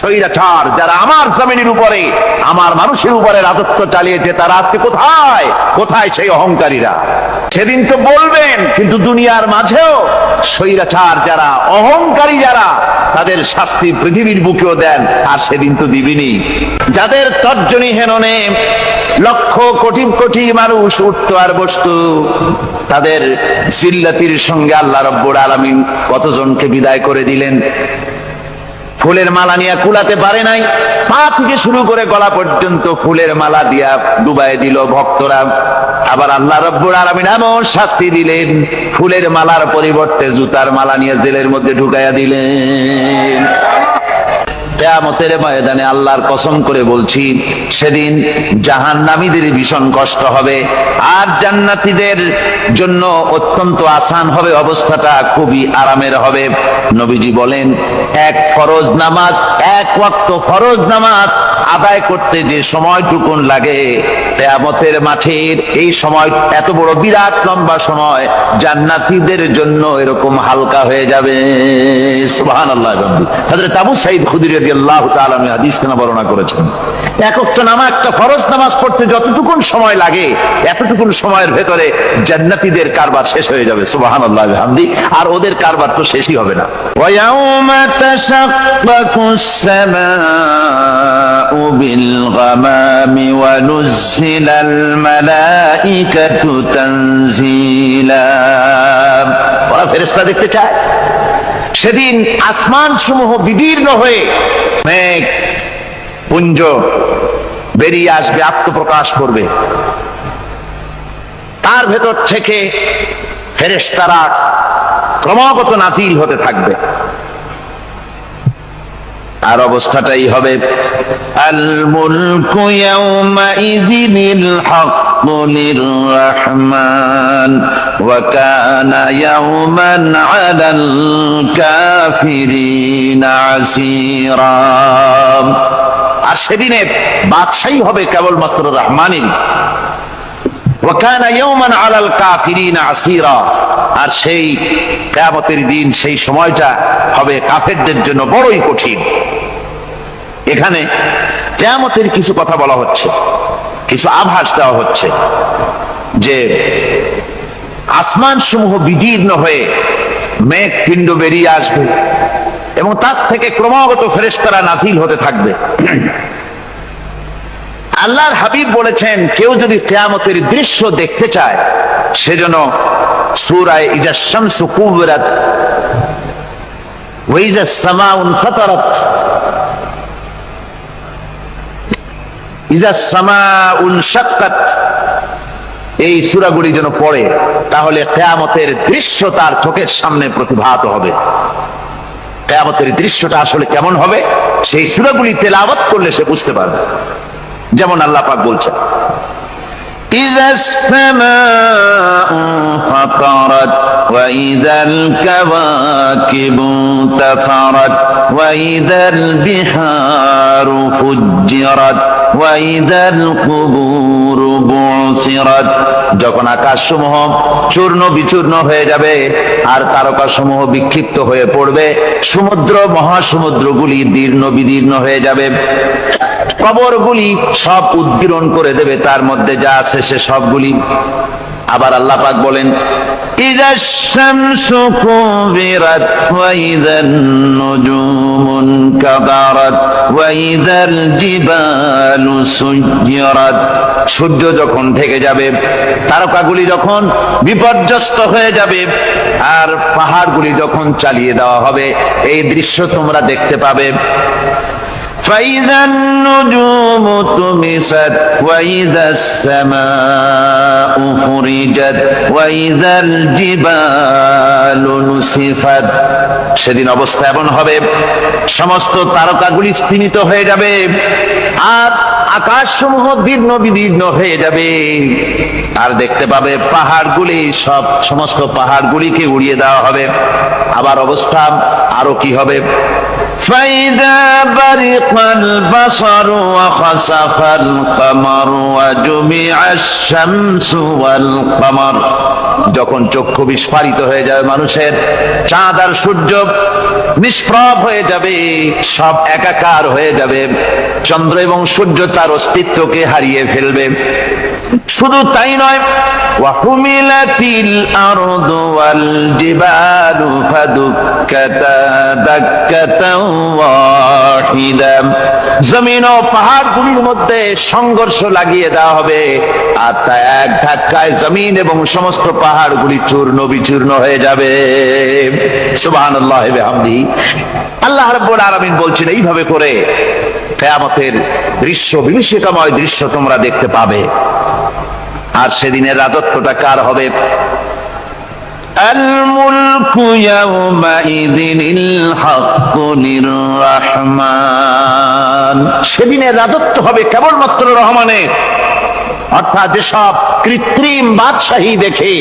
স্বৈরাচার যারা আমার জমিনের উপরে আমার মানুষের উপরে রাজত্ব চালিয়েছে তারা আজকে কোথায় কোথায় সেই অহংকারীরা? সেদিন তো বলবেন, কিন্তু দুনিয়ার মাঝেও স্বৈরাচার যারা অহংকারী যারা তাদের শাস্তি পৃথিবীর বুকেও দেন, আর সেদিন তো দিবিনি। যাদের তর্জনী হেননে লক্ষ কোটি কোটি মানুষ উঠতো আর বসতো, তাদের জিল্লাতির সঙ্গে আল্লাহ রাব্বুল আলামিন কতজনকে বিদায় করে দিলেন। ফুলের মালা নিয়ে কুলাতে পারে নাই, পা থেকে শুরু করে গলা পর্যন্ত ফুলের মালা দিয়া ডুবাই দিল ভক্তরা। আবার আল্লাহ রাব্বুল আলামিন এমন শাস্তি দিলেন, ফুলের মালার পরিবর্তে জুতার মালা নিয়ে জেলের মধ্যে ঢুকাইয়া দিলেন। কিয়ামতের ময়দানে আল্লাহর কসম করে বলছি, সেদিন জাহান্নামীদের ভীষণ কষ্ট হবে, আর জান্নাতীদের জন্য অত্যন্ত আসান হবে, অবস্থাটা খুবই আরামের হবে। নবীজি বলেন, এক ফরজ নামাজ, এক ওয়াক্ত ফরজ নামাজ আদায় করতে যে সময়টুকুন লাগে, কিয়ামতের মাঠের এই সময় এত বড় বিরাট লম্বা সময় জান্নাতীদের জন্য এরকম হালকা হয়ে যাবে। সুবহানাল্লাহ। হযরত আবু সাঈদ খুদরী রাদিয়াল্লাহু তাআলা হাদিস কেন বর্ণনা করেছেন, এক ওয়াক্ত নামাজ, একটা ফরজ নামাজ পড়তে যতটুকুন সময় লাগে এতটুকুন সময়ের ভেতরে জান্নাতীদের কারবার শেষ হয়ে যাবে। সুবহানাল্লাহ বিহামদি। আর ওদের কারবার তো শেষই হবে না। ওয়া ইয়াউমা তাশাক্কাকুস সামাউ বিল গামামি ওয়া নুজ্জিলাল মালাইকাতু তানজিলা। ওরা ফেরেশতা দেখতে চায়। সেদিন আসমান সমূহ বিদীর্ণ হয়ে মেঘ পুঞ্জ বেরিয়ে আসবে, আত্মপ্রকাশ করবে। তার ভেতর থেকে ফেরেশতারা ক্রমাগত নাজিল হতে থাকবে। আর অবস্থাটাই হবে, আল মুলকু ইয়াউমাইযিনিল হাক্কু লিররহমান ওয়া কানা ইয়াওমান আলাল কাফিরিনা আসীরা। আর সেদিনে বাদশাহী হবে কেবলমাত্র রহমানের। ওয়া কানা ইয়াওমান আলাল কাফিরিনা আসীরা। আর সেই কিয়ামতের দিন, সেই সময়টা হবে কাফেরদের জন্য বড়ই কঠিন। এখানে কিয়ামতের কিছু কথা বলা হচ্ছে, কিছু আভাস দেওয়া হচ্ছে যে আসমান সমূহ বিদীর্ণ হয়ে মেঘ পিণ্ড বেরিয়ে আসবে এবং তার থেকে ক্রমাগত ফেরেশতারা নাজিল হতে থাকবে। আল্লাহর হাবিব বলেছেন, কেউ যদি কিয়ামতের দৃশ্য দেখতে চায় সেজন্য সূরা ইজা শামসু কুবিরাত ওয়া ইজা সামাউ ফাতারাত, ইজা সামাউ শাক্কাত, এই সূরাগুলি যেন পড়ে, তাহলে কিয়ামতের দৃশ্য তার চোখের সামনে প্রতিভাত হবে। কিয়ামতের দৃশ্যটা আসলে কেমন হবে সেই সূরাগুলি তেলাওয়াত করলে সে বুঝতে পারবে। যেমন আল্লাহ পাক বলছেন, ইজাস সামাউ ফাতারাত ওয়া ইযাল কাওয়াকিবু তাসারাত ওয়া ইযাল বিহারু ফুজ্জিরাত ওয়া ইযাল কুবুরু বুসিরাত। যখন আকাশসমূহ চূর্ণ বিচূর্ণ হয়ে যাবে আর তারকাসমূহ বিক্ষিপ্ত হয়ে পড়বে, সমুদ্র মহাসমুদ্রগুলি দীর্ণ বিদীর্ণ হয়ে যাবে, কবরগুলি সব উদ্গীরণ করে দেবে, তার মধ্যে যা আছে সে সবগুলি। আবার আল্লাহ পাক বলেন, ইজাশ শামসু কুবিরাত ওয়া ইযান নুজুমুন কাদারাত ওয়া ইযাল জিবালু সুয়্যিরাত। সূর্য যখন ঢেকে যাবে, তারকাগুলি যখন বিপর্যস্ত হয়ে যাবে, আর পাহাড়গুলি যখন চালিয়ে দেওয়া হবে, এই দৃশ্য তোমরা দেখতে পাবে। فإذا النجوم طمست وإذا السماء فرجت وإذا الجبال نسفت। সেদিন অবস্থা এমন হবে, সমস্ত তারকাগুলি স্তিমিত হয়ে যাবে আর আকাশসমূহ দীর্ণ বিদীর্ণ হয়ে যাবে। আর দেখতে পাবে পাহাড়গুলি, সমস্ত পাহাড়গুলিকে উড়িয়ে দেওয়া হবে। আবার অবস্থা আরো কি হবে, فإذا বারিকাল বাসারু ওয়া খাসাফাল কামারু ওয়া জুমিআশ শামসু ওয়াল কামার। যখন চক্ষু বিস্ফারিত হয়ে যাবে মানুষের, চাঁদ আর সূর্য নিষ্প্রভ হয়ে যাবে, সব একাকার হয়ে যাবে, চন্দ্র এবং সূর্য তার অস্তিত্বকে হারিয়ে ফেলবে। শুধু তাই নয়, ওয়াহুমিলাতিল আরদু ওয়াল জিবালু ফাদুক্কাতা দাক্কাতাও ওয়াহিদা। জমিন ও পাহাড়গুলির মধ্যে সংঘর্ষ লাগিয়ে দেওয়া হবে, আর তা এক ধাক্কায় জমিন এবং সমস্ত পাহাড়গুলি চূর্ণ বিচূর্ণ হয়ে যাবে। সুবহানাল্লাহ ওয়া বিহামদিহি। আল্লাহ রাব্বুল আলামিন বলছেন, এইভাবে করে কিয়ামতের দৃশ্য, বিভীষিকাময় দৃশ্য তোমরা দেখতে পাবে। আর সেদিনের রাজত্বটা কার হবে? আল মুলকু ইয়াউমাইযিনিল হাক্কু লির-রাহমান। সেদিনের রাজত্ব হবে কেবলমাত্র রহমানের। অর্থাৎ যেসব কৃত্রিম বাদশাহী দেখে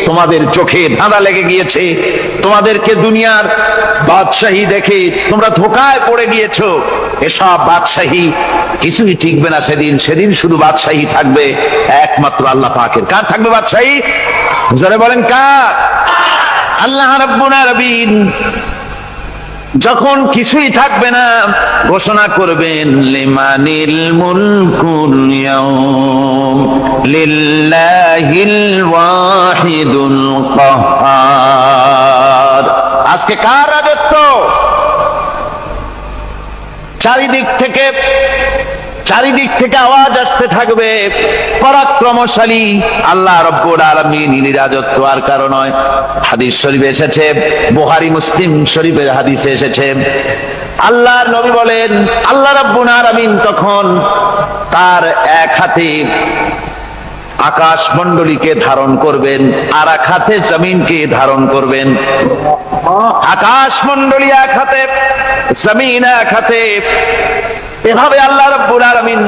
তোমাদের চোখে ধাঁধা লেগে গিয়েছে, তোমাদেরকে দুনিয়ার বাদশাহী দেখে তোমরা ধোঁকায় পড়ে গিয়েছো, এসব বাদশাহী কিছুই টিকবে না সেদিন। সেদিন শুধু বাদশাহী থাকবে একমাত্র আল্লাহ পাকের। কার থাকবে বাদশাহী? যারা বলেন কার? আল্লাহ রাব্বুল আলামিন যখন কিছুই থাকবে না, ঘোষণা করবেন লিমানিল মুলকুল ইয়াউম লিল্লাহিল ওয়াহিদুল কাহ্হার। আজকে কার রাজত্ব? চারিদিক থেকে আওয়াজ আসতে থাকবে, পরাক্রমশালী আল্লাহ রাব্বুল আলামিন রাজত্ব আর কারো নয়। হাদিস শরীফে এসেছে, বুখারী মুসলিম শরীফের হাদিসে এসেছে, আল্লাহর নবী বলেন আল্লাহ রাব্বুল আলামিন তখন তার এক হাতে আকাশ মণ্ডলীকে ধারণ করবেন, আর এক হাতে জমিনকে ধারণ করবেন। আকাশ মণ্ডলী এক হাতে, জমিন এক হাতে। এভাবে আল্লাহ রাব্বুল আলামিন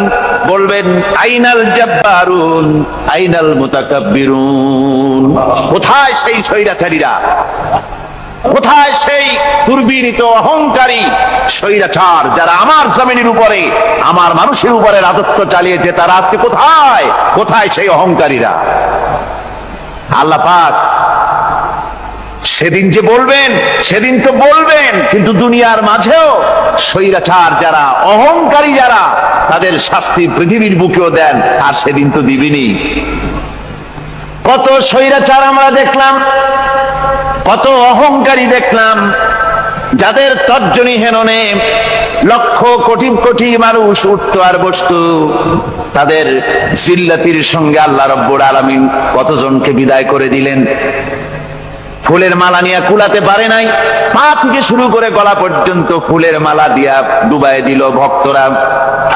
বলবেন, আইনাল জাব্বারুন আইনাল মুতাকাব্বিরুন। কোথায় সেই স্বৈরাচারীরা? কোথায় সেই দুর্বিনীত অহংকারী স্বৈরাচার যারা আমার জমিনের উপরে, আমার মানুষের উপরে রাজত্ব চালিয়েছে? তারা আজকে কোথায়? কোথায় সেই অহংকারীরা? আল্লাহ পাক সেদিন যে বলবেন, সেদিন তো বলবেন, কিন্তু দুনিয়ার মাঝেও স্বৈরাচার যারা, অহংকারী যারা, তাদের শাস্তি পৃথিবীর বুকেও দেন, আর সেদিন তো দিবেনই। কত স্বৈরাচার আমরা দেখলাম, কত অহংকারী দেখলাম, যাদের তর্জনী হেননে লক্ষ কোটি কোটি মানুষ উঠতো আর বসতো। তাদের জিল্লাতির সঙ্গে আল্লাহ রাব্বুল আলামিন কতজনকে বিদায় করে দিলেন। ফুলের মালা নিয়ে কুলাতে পারে নাই, পা থেকে শুরু করে গলা পর্যন্ত ফুলের মালা দিয়া ডুবাই দিল ভক্তরা।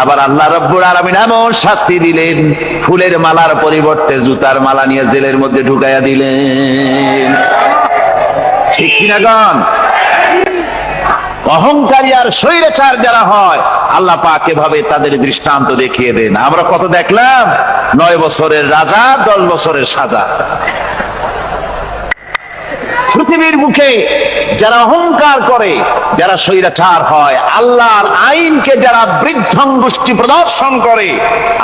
আবার আল্লাহ রাব্বুল আলামিন এমন শাস্তি দিলেন, ফুলের মালার পরিবর্তে জুতার মালা নিয়ে জেলের মধ্যে ঢুকাইয়া দিলেন। ঠিক কিনা গণ? অহংকারী আর স্বৈরাচার যারা হয়, আল্লাহ পাক এভাবে তাদের দৃষ্টান্ত দেখিয়ে দেন। আমরা কত দেখলাম, 9 বছরের রাজা 10 বছরের সাজা। পৃথিবীর মুখে যারা অহংকার করে, যারা স্বৈরাচার হয়, আল্লাহর আইনকে যারা বৃদ্ধঙ্গুষ্টি প্রদর্শন করে,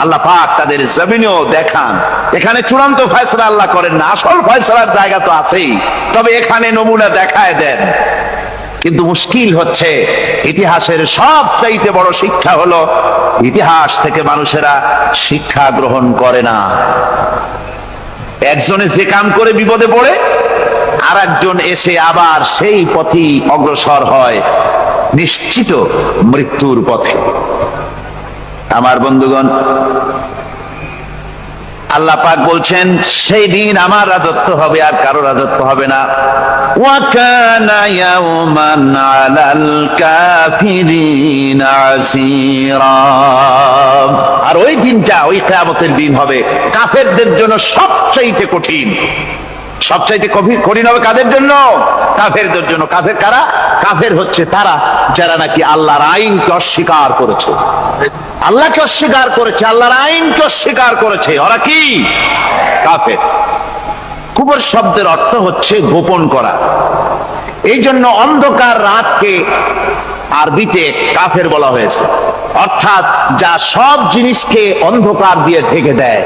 আল্লাহ পাক তাদের জমিনেও দেখান। এখানে চূড়ান্ত ফয়সালা আল্লাহ করেন না, আসল ফয়সালার জায়গা তো আছেই, তবে এখানে নমুনা দেখায় দেন। কিন্তু মুশকিল হচ্ছে, ইতিহাসের সবচাইতে বড় শিক্ষা হলো, ইতিহাস থেকে মানুষেরা শিক্ষা গ্রহণ করে না। একজনে যে কাম করে বিপদে পড়ে, আর একজন এসে আবার সেই পথেই অগ্রসর হয়, নিশ্চিত মৃত্যুর পথে। আমার বন্ধুগণ, আল্লাহ পাক বলছেন সেই দিন আমার রাজত্ব হবে, আর কারো রাজত্ব হবে না। ওয়া কানা ইয়াওমান আলাল কাফিরিনা আসীরা। আর ওই দিনটা, ওই কিয়ামতের দিন হবে কাফেরদের জন্য সবচেয়ে কঠিন। সবচাইতে কঠিন হবে কাদের জন্য? কাফেরদের জন্য। কাফের কারা? কাফের হচ্ছে তারা যারা নাকি আল্লাহর আইনকে অস্বীকার করেছে, আল্লাহকে অস্বীকার করেছে, আল্লাহর আইনকে অস্বীকার করেছে। ওরা কি? কাফের। কুফর শব্দের অর্থ হচ্ছে গোপন করা। এই জন্য অন্ধকার রাতকে আরবিতে কাফের বলা হয়েছে, অর্থাৎ যা সব জিনিসকে অন্ধকার দিয়ে ঢেকে দেয়।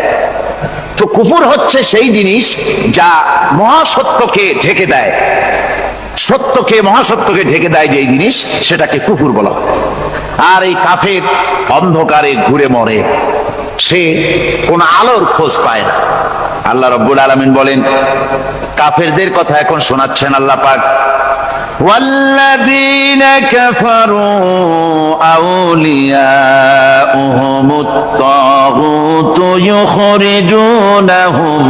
তো কুফর হচ্ছে সেই জিনিস যা মহাসত্যকে ঢেকে দেয়, সত্যকে মহাসত্যকে ঢেকে দেয় যে জিনিস, সেটাকে কুফর বলা হয়। আর এই কাফের অন্ধকারে ঘুরে মরে, সে কোন আলোর খোঁজ পায় না। আল্লাহ রাব্বুল আলামিন বলেন, কাফেরদের কথা এখন শোনাচ্ছেন আল্লাহ পাক, والذين كفروا أولياؤهم الطاغوت يخرجونهم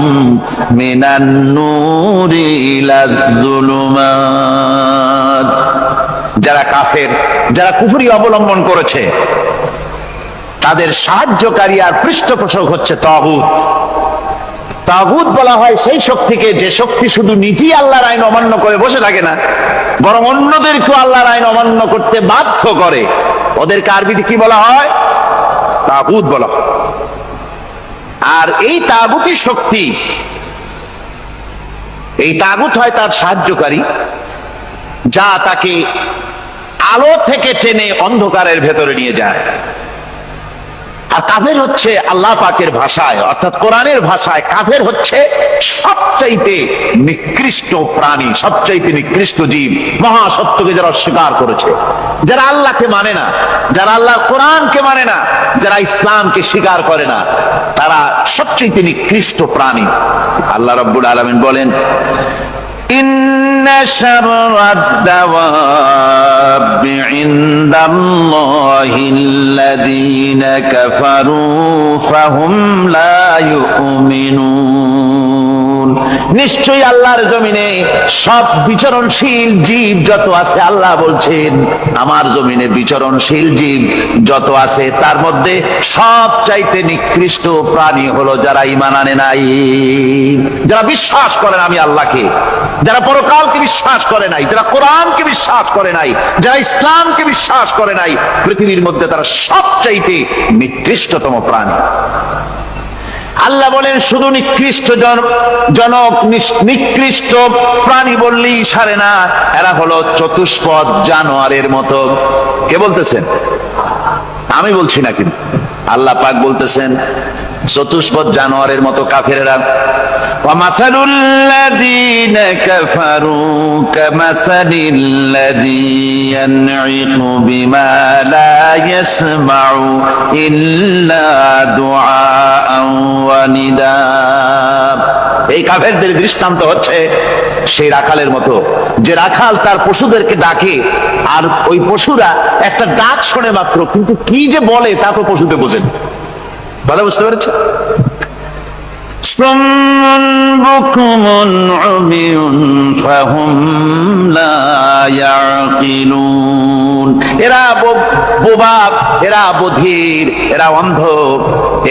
من النور إلى الظلمات। যারা কাফের, যারা কুফরি অবলম্বন করেছে, তাদের সাহায্যকারী আর পৃষ্ঠপোষক হচ্ছে তাগুত। তাগুত বলা হয় সেই শক্তিকে, যে শক্তি শুধু নিজেই আল্লাহর আইন অমান্য করে বসে থাকে না, বরং অন্যদেরকেও আল্লাহর আইন অমান্য করতে বাধ্য করে। ওদেরকে আরবিতে কি বলা হয়? তাগুত বলা হয়। আর এই তাগুতি শক্তি, এই তাগুত হয় তার সাহায্যকারী, যা তাকে আলো থেকে টেনে অন্ধকারের ভেতরে নিয়ে যায়। আর কাফের হচ্ছে আল্লাহ পাকের ভাষায়, অর্থাৎ কোরআনের ভাষায়, কাফের হচ্ছে সবচাইতে নিকৃষ্ট প্রাণী, সবচাইতে নিকৃষ্ট জীব। মহাসত্যকে যারা অস্বীকার করেছে, যারা আল্লাহকে মানে না, যারা আল্লাহর কোরআনকে মানে না, যারা ইসলামকে স্বীকার করে না, তারা সবচাইতে নিকৃষ্ট প্রাণী। আল্লাহ রাব্বুল আলামিন বলেন, ইন্না শাররাদ দাওয়াবি ইনদাল্লাহিল্লাযীনা কাফারু ফাহুম লা ইউমিনুন। নিশ্চয়ই আল্লাহর জমিনে সব বিচরণশীল জীব যত আছে, আল্লাহ বলছেন আমার জমিনে বিচরণশীল জীব যত আছে, তার মধ্যে সবচাইতে নিকৃষ্ট প্রাণী হলো যারা ঈমান আনে নাই, যারা বিশ্বাস করে না আমি আল্লাহকে, যারা পরকালকে বিশ্বাস করে নাই, যারা কোরআনকে বিশ্বাস করে নাই, যারা ইসলামকে বিশ্বাস করে নাই, পৃথিবীর মধ্যে তারা সবচাইতে নিকৃষ্টতম প্রাণী। আল্লাহ বলেন শুধু নিকৃষ্ট জনক, নিকৃষ্ট প্রাণী বললেই সারে না, এরা হলো চতুষ্পদ জানোয়ারের মতো। কে বলতেছেন? আমি বলছি না, কিন্তু আল্লাহ পাক বলতেছেন চতুষ্পদ জানোয়ারের মতো কাফেরেরা। وَمَثَلُ الَّذِينَ كَفَرُوا كَمَثَلِ الَّذِي يَنْعِقُ بِمَا لَا يَسْمَعُ إِلَّا دُعَاءً وَنِدَاءً। এই কাফেরদের দৃষ্টান্ত হচ্ছে সেই রাখালের মতো, যে রাখাল তার পশুদেরকে ডাকে, আর ওই পশুরা একটা ডাক শোনে মাত্র, কিন্তু কি যে বলে তা তো পশুতে বোঝেন। ভালো বুঝতে পেরেছে? সুম্মুন বুকুমুন উমিয়ুন ফাহুম লা ইয়াকিলুন। এরা বোবা, এরা বধির, এরা অন্ধ,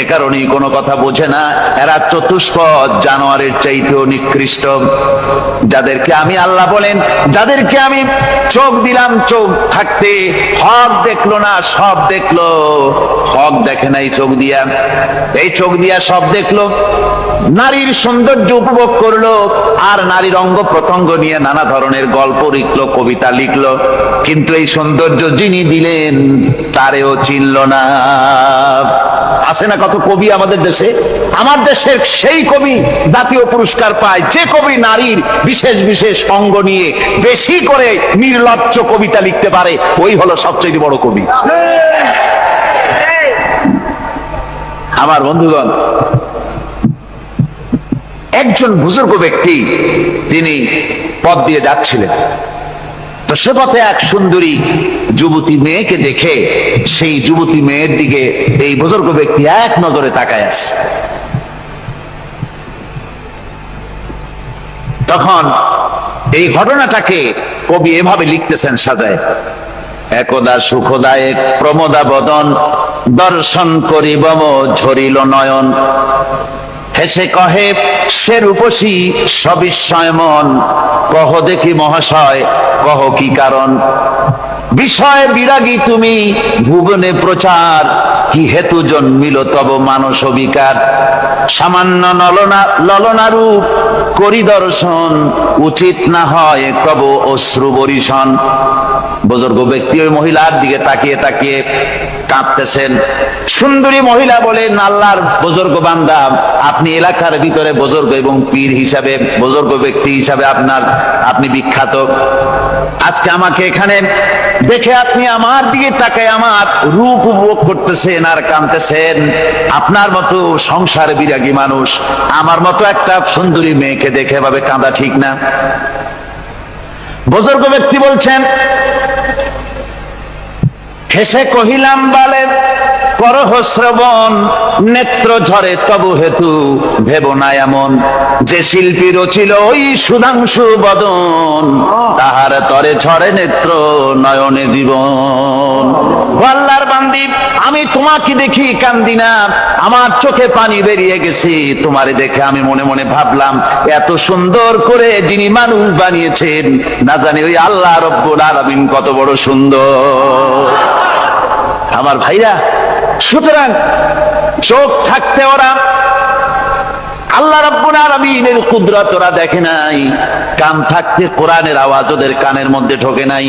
এ কারণেই কোনো কথা বোঝে না। এরা চতুষ্পদ জানোয়ারের চাইতেও নিকৃষ্ট। যাদেরকে আমি আল্লাহ বলেন, যাদেরকে আমি চোখ দিলাম, চোখ থাকতে হক দেখলো না, সব দেখলো। হক দেখে নাই চোখ দিয়া, এই চোখ দিয়া সব দেখলো। নারীর সৌন্দর্য উপভোগ করলো, আর নারীর অঙ্গ প্রত্যঙ্গ নিয়ে নানা ধরনের গল্প লিখলো, কবিতা লিখলো, কিন্তু এই সৌন্দর্য যিনি দিলেন তারেও চিনল না। আছে না কত কবি আমাদের দেশে? আমার দেশের সেই কবি জাতীয় পুরস্কার পায় যে কবি নারীর বিশেষ বিশেষ অঙ্গ নিয়ে বেশি করে নির্লজ্জ কবিতা লিখতে পারে, ওই হলো সবচেয়ে বড় কবি। আমার বন্ধুগণ, একজন বুজুর্গ ব্যক্তি, তিনি পথ দিয়ে যাচ্ছিলেন, তো সে পথে এক সুন্দরী যুবতী মেয়েকে দেখে সেই যুবতী মেয়ের দিকে এই বুজুর্গ ব্যক্তি এক নজরে তাকায় আছে। তখন এই ঘটনাটাকে কবি এভাবে লিখতেছেন সাজায়, একদা সুখদায়ক প্রমোদা বদন দর্শন করিব ঝরিল নয়ন। হেসে কহে সে রূপসী সবিস্ময় মন, কহ দেখি মহাশয় কহ কি কারণ, বিষয় বিরাগী তুমি ভুবনে প্রচার, কি হেতু জন্মিল তব মানস বিকার, সামান্য ললনা রূপ করি দর্শন, উচিত না হয় কব অশ্রু বরিশন। বুজুর্গ ব্যক্তি ওই মহিলার দিকে তাকিয়ে তাকিয়ে কাঁদতেছেন। সুন্দরী মহিলা বলেন, আল্লাহর বুজুর্গ বান্দা, আপনি এলাকার ভিতরে বুজুর্গ এবং পীর হিসাবে, বুজুর্গ ব্যক্তি হিসাবে আপনি বিখ্যাত। আজকে আমাকে এখানে দেখে আপনি আমার দিকে তাকায় আমার রূপ উপভোগ করতেছেন আর কাঁদতেছেন। আপনার মতো সংসার বিরাগী মানুষ আমার মতো একটা সুন্দরী মেয়েকে দেখে ভাবে কাঁদা ঠিক না। বুজুর্গ ব্যক্তি বলছেন, হেসে কহিলাম বালে করহ শ্রবণ, নেত্র ঝরে তবু হেতু ভেব না এমন, যে শিল্পী রচিল ওই সুধাংশু বদন, তাহার তরে ঝরে নেত্র নয়নে জীবন। আল্লাহর বান্দি, আমি তোমাকে দেখি কান্দি না, আমার চোখে পানি বেরিয়ে গেছে। তোমারে দেখে আমি মনে মনে ভাবলাম, এত সুন্দর করে যিনি মানুষ বানিয়েছেন, না জানি ওই আল্লাহ রব্বুল আলামিন কত বড় সুন্দর। আমার ভাইরা, সুতরাং চোখ থাকতে ওরা আল্লাহ রাব্বুল আলামিনের কুদরত ওরা দেখে নাই, কান থাকতে কোরআনের আওয়াজ ওদের কানের মধ্যে ঢোকে নাই,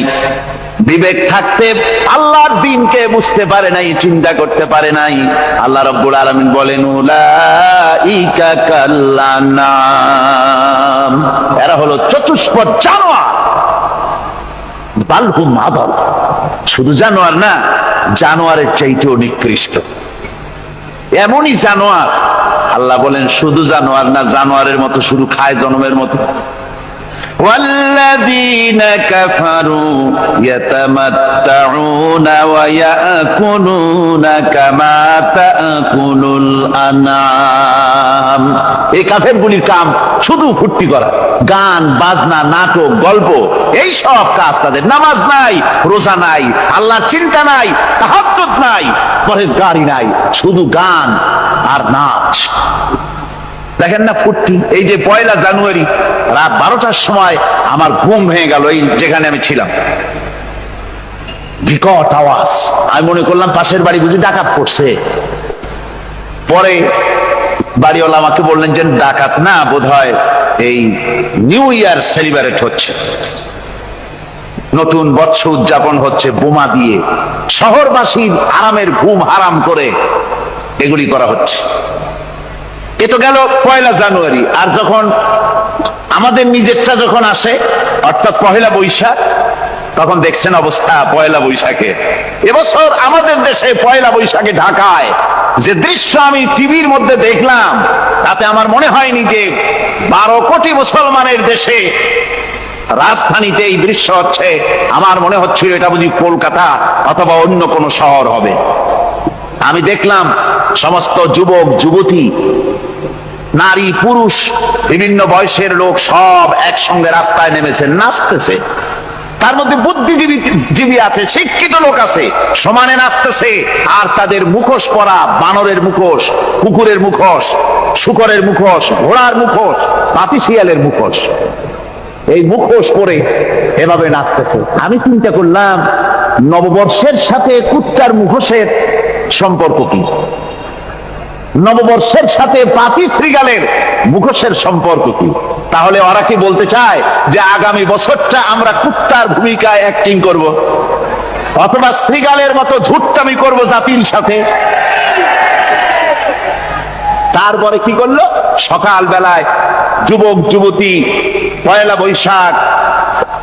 বিবেক থাকতে আল্লাহর দ্বীনকে বুঝতে পারে নাই, চিন্তা করতে পারে নাই। আল্লাহ রাব্বুল আলামিন বলেন, উলাইকা কাল্লানাম, এরা হলো চতুষ্পদ জানোয়ার, বালহুম আদাল, শুধু জানোয়ার না, জানোয়ারের চাইতেও নিকৃষ্ট। এমনই জানোয়ার, আল্লাহ বলেন শুধু জানোয়ার না, জানোয়ারের মতো শুধু খায় জনমের মতো। والذين كفروا يتمتعون ويأكلون كما تأكل الأنعام। এই কাফেরগুলির কাম শুধু ফুর্তি করা, গান বাজনা, নাটক, গল্প, এই সব কাজ তাদের। নামাজ নাই, রোজা নাই, আল্লাহর চিন্তা নাই, তাহাজ্জুদ নাই, পরহেজগারি নাই, শুধু গান আর নাচ। দেখেন না ফুর্তি। এই যে 1 জানুয়ারি রাত 12টার সময় আমার ঘুম ভেঙে গেল, এই যেখানে আমি ছিলাম, বিকট আওয়াজ। আমি মনে করলাম পাশের বাড়ি বুঝি ডাকাত পড়ছে। পরে বাড়িওয়ালা আমাকে বললেন যে ডাকাত না, বোধহয় এই নিউ ইয়ার সেলিব্রেট হচ্ছে, নতুন বৎসর উদযাপন হচ্ছে বোমা দিয়ে, শহরবাসীর আরামের ঘুম হারাম করে এগুলি করা হচ্ছে। এ তো গেল 1 জানুয়ারি। আর যখন আমাদের নিজেরটা যখন আসে, অর্থাৎ 1 বৈশাখ, তখন দেখছেন অবস্থা 1 বৈশাখে। এবছর আমাদের দেশে 1 বৈশাখে ঢাকায় যে দৃশ্য আমি টিভির মধ্যে দেখলাম, তাতে আমার মনে হয়নি যে 12 কোটি মুসলমানের দেশে রাজধানীতে এই দৃশ্য হচ্ছে। আমার মনে হচ্ছিল এটা বুঝি কলকাতা অথবা অন্য কোনো শহর হবে। আমি দেখলাম সমস্ত যুবক যুবতী, নারী পুরুষ, বিভিন্ন বয়সের লোক সব একসঙ্গে রাস্তায় নেমেছে, নাচতেছে। তার মধ্যে বুদ্ধিজীবী আছে, শিক্ষিত লোক আছে, সমানে নাচতেছে। আর তাদের মুখোশ পরা, বানরের মুখোশ, কুকুরের মুখোশ, শূকরের মুখোশ, ঘোড়ার মুখোশ, পাপী শিয়ালের মুখোশ, এই মুখোশ পরে এভাবে নাচতেছে। আমি চিন্তা করলাম, নববর্ষের সাথে কুত্তার মুখোশের সম্পর্ক কি? নববর্ষের সাথে পাপী শৃগালের মুখোশের সম্পর্ক কি? তাহলে ওরা কি বলতে চায় যে আগামী বছরটা আমরা কুত্তার ভূমিকায় অ্যাক্টিং করব, অথবা শৃগালের মতো ধূর্তামি করব জাতির সাথে? তারপরে কি করলো? সকাল বেলায় যুবক যুবতী 1 বৈশাখ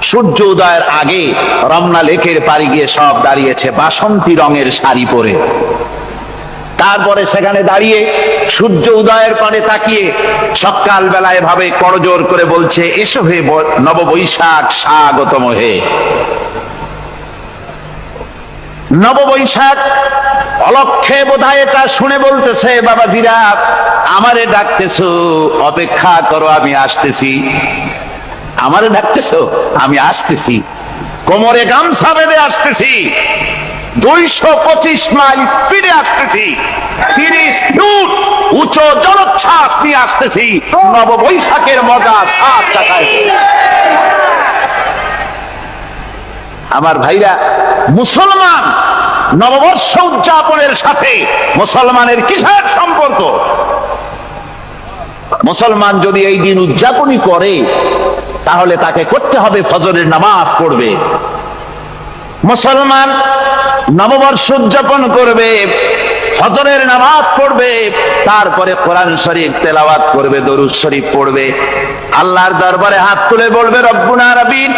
সূর্য উদয়ের আগে রমনা লেকের পাড়ে গিয়ে সব দাঁড়িয়েছে বাসন্তী রঙের শাড়ি পরে। তারপরে সেখানে দাঁড়িয়ে সূর্য উদয়ের পানে তাকিয়ে সকাল বেলায় ভাবে করজোর করে বলছে, এসো হে নববৈশাখ স্বাগতম হে। নববৈশাখ অলক্ষে বোধহয় এটা শুনে বলতেছে, বাবাজিরা আমারে ডাকতেছো, অপেক্ষা করো আমি আসতেছি। আমারে ডাকতেছো, আমি আসতেছি, কোমরে গামছা বেঁধে আসতেছি। 225 মাইল স্পিডে আসতেছি, 30 ফুট উঁচু জলোচ্ছ্বাস নিয়ে আসতেছি, নববৈশাখের মজা সাত চাকায়। আমার ভাইরা, মুসলমান নববর্ষ উদযাপনের সাথে মুসলমানের কিসের সম্পর্ক? মুসলমান যদি এই দিন উদযাপনই করে তাহলে তাকে করতে হবে ফজরের নামাজ পড়বে। মুসলমান নববর্ষ উদযাপন করবে, ফজরের নামাজ পড়বে, তারপরে কোরআন শরীফ তেলাওয়াত করবে, দরুদ শরীফ পড়বে, আল্লাহর দরবারে হাত তুলে বলবে, রব্বুনা রাব্বিন,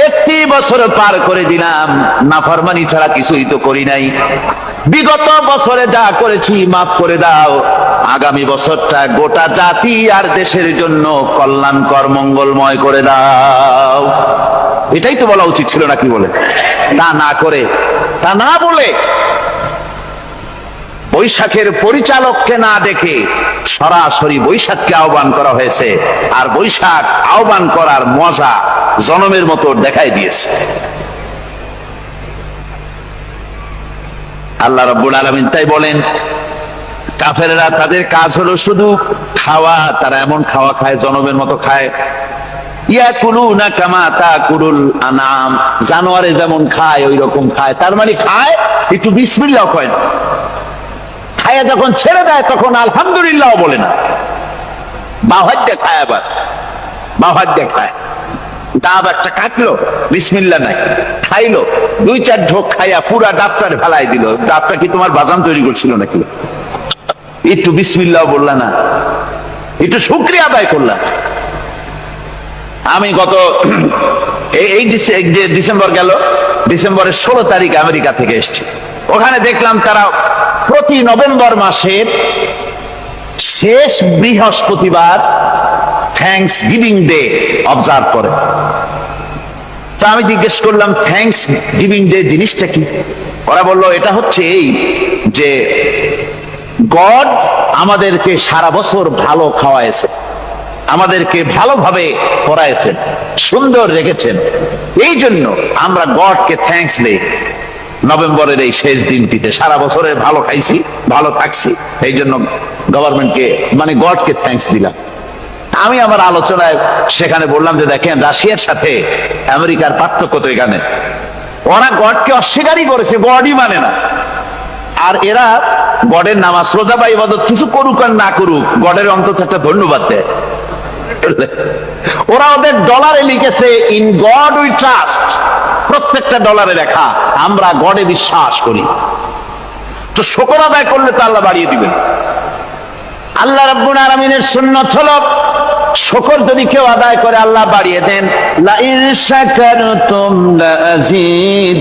একটি বছর পার করে দিলাম, নাফরমানি ছাড়া কিছুই তো করি নাই, বিগত বছরে যা করেছি মাফ করে দাও, আগামী বছরটা গোটা জাতি আর দেশের জন্য কল্যাণকর মঙ্গলময় করে দাও। এটাই তো বলা উচিত ছিল নাকি বলে? তা না করে, তা না বলে, বৈশাখের পরিচালককে না ডেকে সরাসরি বৈশাখকে আহ্বান করা হয়েছে। আর বৈশাখ আহ্বান করার মজা জনমের মতো দেখাই দিয়েছে। আল্লাহ রাব্বুল আলামিন তাই বলেন, কাফেররা তাদের কাজ হলো শুধু খাওয়া, তারা এমন খাওয়া খায় জনমের মতো খায়। ইয়াকুলুনা কামা তাকুলুল আনাম, জানোয়ারে যেমন খায় ওই রকম খায়। তার মানে খায়, একটু বিসমিল্লাহ কয় না, খায়া যখন ছেড়ে দেয় তখন আলহামদুলিল্লাহ বলে না, বাহাত দিয়ে খায়, আবার বাহাত দিয়ে খায়। ডাব একটা কাটলো, বিসমিল্লাহ নাই, খাইলো, 2-4 ঢোক খাইয়া পুরা ডাবটারে ফেলাই দিল। ডাবটা কি তোমার বাজান তৈরি করছিল নাকি? একটু বিসমিল্লাহ বললা না, একটু শুকরিয়া আদায় করলা। আমি গত এই যে ডিসেম্বর গেল, ডিসেম্বরের 16 তারিখ আমেরিকা থেকে এসেছি। ওখানে দেখলাম তারা প্রতি নভেম্বর মাসের শেষ বৃহস্পতিবার থ্যাঙ্কস গিভিং ডে অবজার্ভ করে। তা আমি জিজ্ঞেস করলাম, থ্যাঙ্কস গিভিং ডে জিনিসটা কি? ওরা বললো, এটা হচ্ছে এই যে গড আমাদেরকে সারা বছর ভালো খাওয়াইছে, আমাদেরকে ভালোভাবে পড়াইছেন, সুন্দর রেখেছেন, এই জন্য আমরা গডকে থ্যাঙ্কস দেই নভেম্বরের এই শেষ দিনটিতে। সারা বছরে ভালো খাইছি, ভালো থাকছি, এই জন্য গভর্নমেন্টকে মানে গডকে থ্যাঙ্কস দিলাম। আমি আমার আলোচনায় সেখানে বললাম যে দেখেন, রাশিয়ার সাথে আমেরিকার পার্থক্য তো এখানে, ওরা গডকে অস্বীকারই করেছে, গডই মানে না। আর এরা গডের নামাজ রোজা বা ইবাদত কিছু করুক আর না করুক, গডের অন্তত একটা ধন্যবাদ দেয়। ওরা ওদের ডলারে লিখেছে, ইন গড উই ট্রাস্ট, প্রত্যেকটা ডলারে লেখা আমরা গডে বিশ্বাস করি। তো শুকর আদায় করলে তো আল্লাহ বাড়িয়ে দিবেন। আল্লাহ রাব্বুল আলামিনের সুন্নাত হলো, শুকর যদি কেউ আদায় করে আল্লাহ বাড়িয়ে দেন। লা ইন শাকারতুম লাযীদান্নাকুম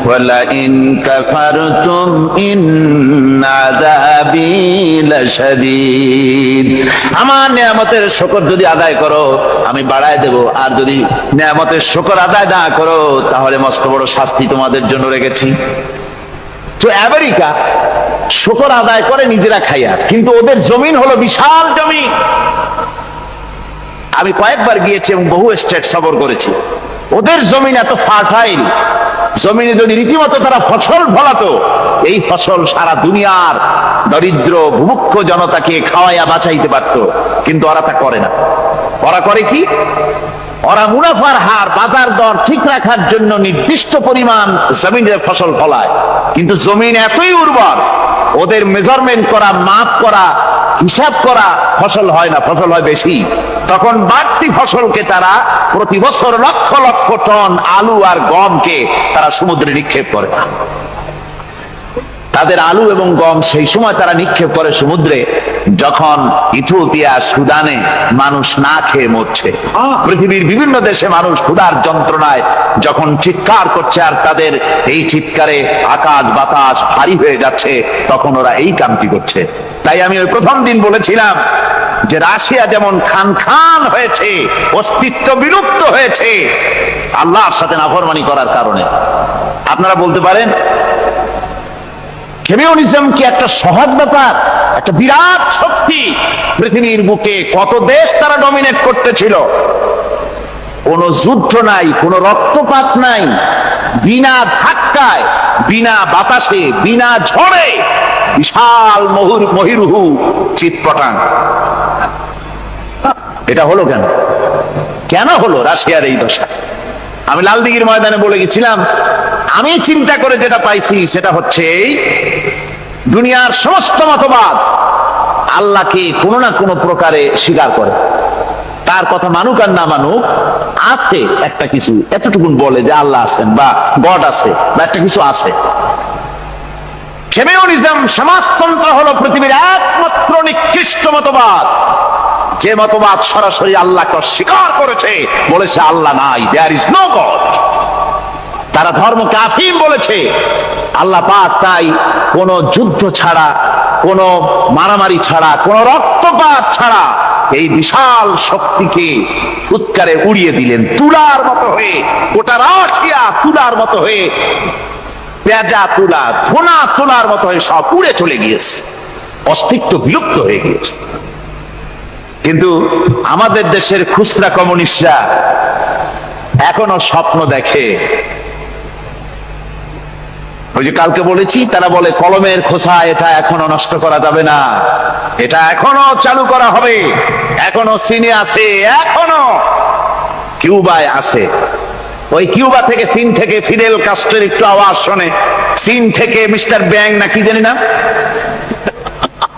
ওয়া লা ইন কাফারতুম ইন্না আযাবী লাশাদীদ। আমার নিয়ামতের শুকর যদি আদায় করো আমি বাড়ায় দেব, আর যদি নিয়ামতের শুকর আদায় না করো তাহলে মস্ত বড় শাস্তি তোমাদের জন্য রেখেছি। তো আমেরিকা শুকর আদায় করে নিজেরা খাইয়া, কিন্তু ওদের জমিন হলো বিশাল জমিন। আমি কয়েকবার গিয়েছি এবং বহু স্টেট সফর করেছি। ওদের জমিন এত ফার্টাইল, জমিনে যদি রীতিমতো তারা ফসল ফলাতো, এই ফসল সারা দুনিয়ার দরিদ্র ভূমুক্ষ জনতাকে খাওয়াইয়া বাঁচাইতে পারত। কিন্তু ওরা তা করে না। ওরা করে কি? ওরা মুনাফার হার, বাজার দর ঠিক রাখার জন্য নির্দিষ্ট পরিমাণ জমিনে ফসল ফলায়, কিন্তু জমিন এতই উর্বর, ওদের মেজারমেন্ট করা, মাপ করা, হিসাব করা ফসল হয় না, ফসল হয় বেশি। তখন বাড়তি ফসলকে তারা প্রতি বছর লক্ষ লক্ষ টন আলু আর গমকে তারা সমুদ্রে নিক্ষেপ করে। তাদের আলু এবং গম সেই সময় তারা নিক্ষেপ করে সমুদ্রে, যখন ইথিওপিয়া, সুদানে মানুষ না খেয়ে মরছে। পৃথিবীর বিভিন্ন দেশে মানুষ ক্ষুধার যন্ত্রণায় যখন চিৎকার করছে, আর তাদের এই চিৎকারে আকাশ বাতাস ভারী হয়ে যাচ্ছে, তখন ওরা এই কামটি করছে। তাই আমি ওই প্রথম দিন বলেছিলাম যে রাশিয়া যেমন খান খান হয়েছে, অস্তিত্ব বিলুপ্ত হয়েছে আল্লাহর সাথে নাফরমানি করার কারণে। আপনারা বলতে পারেন কমিউনিজম কি একটা সহজ ব্যাপার? একটা বিরাট শক্তি, পৃথিবীর বুকে কত দেশ তারা ডমিনেট করতেছিল, কোন যুদ্ধ নাই, কোন রক্তপাত নাই, বিনা ধাক্কায়, বিনা বাতাসে, বিনা ঝড়ে বিশাল মহিরুহু চিৎপটাং। এটা হলো কেন? কেন হলো রাশিয়ার এই দশা? আমি লালদিঘির ময়দানে বলে গেছিলাম, আমি চিন্তা করে যেটা পাইছি সেটা হচ্ছে দুনিয়ার সমস্ত মতবাদ আল্লাহকে কোনো না কোনো প্রকারে স্বীকার করে। তার কথা মানুক আর না মানুক, আছে একটা কিছু এতটুকুন বলে যে আল্লাহ আছেন বা গড আছে বা একটা কিছু আছে। কমিউনিজম, সমাজতন্ত্র হলো পৃথিবীর একমাত্র নিকৃষ্ট মতবাদ, যে মতবাদ সরাসরি আল্লাহকে অস্বীকার করেছে, বলেছে আল্লাহ নাই, দেয়ার ইজ নো গড। তারা ধর্মকে আফিম বলেছে। আল্লাহ পাক তাই কোন যুদ্ধ ছাড়া, কোন মারামারি ছাড়া, কোন রক্তপাত ছাড়া এই বিশাল শক্তিকে উৎকারে উড়িয়ে দিলেন, তুলার মতো হয়ে, গোটা রাশিয়া তুলার মতো হয়ে, পেঁজা তুলা, ধোনা তুলার মতো হয়ে সব উড়ে চলে গিয়েছে, অস্তিত্ব বিলুপ্ত হয়ে গিয়েছে। কিন্তু আমাদের দেশের খুচরা কমিউনিস্টরা এখনো স্বপ্ন দেখে। ওই যে কালকে বলেছি, তারা বলে কলমের খোসা এটা এখনো নষ্ট করা যাবে না, এটা এখনো চালু করা হবে, এখনো চীনে আছে, এখনো কিউবায় আছে। ওই কিউবা থেকে, চীন থেকে ফিদেল কাস্ট্রোর একটু আওয়াজ শোনে, চীন থেকে মিস্টার ব্যাং না কি জানি না,